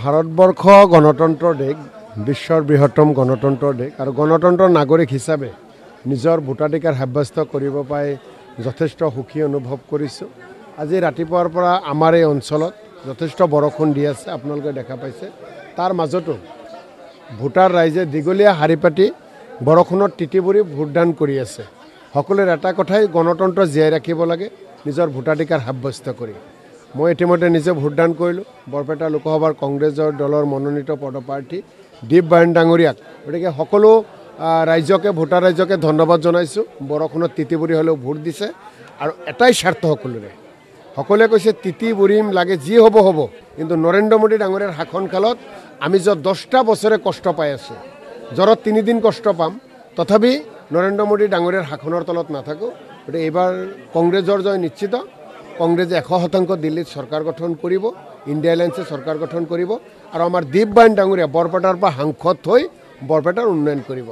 ভাৰতবৰ্ষ গণতন্ত্ৰৰ দেশ, বিশ্বৰ বৃহত্তম গণতন্ত্ৰৰ দেশ আৰু গণতন্ত্ৰৰ নাগৰিক হিচাপে নিজৰ ভোটাধিকাৰ সাব্যস্ত কৰিব পাই যথেষ্ট সুখী অনুভৱ কৰিছোঁ। আজি ৰাতিপুৱাৰ পৰা আমাৰ এই অঞ্চলত যথেষ্ট বৰষুণ দি আছে, আপোনালোকে দেখা পাইছে। তাৰ মাজতো ভোটাৰ ৰাইজে দীঘলীয়া শাৰী পাতি বৰষুণত তিতিবুৰি ভোটদান কৰি আছে। সকলোৰে এটা কথাই, গণতন্ত্ৰ জীয়াই ৰাখিব লাগে নিজৰ ভোটাধিকাৰ সাব্যস্ত কৰি। মই ইতিমধ্যে নিজে ভোটদান কৰিলোঁ। বৰপেটা লোকসভাৰ কংগ্ৰেছৰ দলৰ মনোনীত পদপ্ৰাৰ্থী দীপ বায়ন ডাঙৰীয়াক। গতিকে সকলো ৰাইজকে, ভোটাৰ ৰাইজকে ধন্যবাদ জনাইছোঁ। বৰষুণত তিতিবুৰি হ'লেও ভোট দিছে আৰু এটাই স্বাৰ্থ সকলোৱে কৈছে তিতি বুৰিম লাগে, যি হ'ব হ'ব, কিন্তু নৰেন্দ্ৰ মোদী ডাঙৰীয়াৰ শাসনকালত আমি য'ত 10টা বছৰে কষ্ট পাই আছোঁ, জ্বৰত 3 দিন কষ্ট পাম, তথাপি নৰেন্দ্ৰ মোদী ডাঙৰীয়াৰ শাসনৰ তলত নাথাকোঁ। গতিকে এইবাৰ কংগ্ৰেছৰ জয় নিশ্চিত। কংগ্ৰেছে 100% দিল্লীত চৰকাৰ গঠন কৰিব, ইণ্ডিয়া এলায়েন্সে চৰকাৰ গঠন কৰিব আৰু আমাৰ দীপ বায়ন ডাঙৰীয়া বৰপেটাৰ পৰা সাংসদ হৈ বৰপেটাৰ উন্নয়ন কৰিব।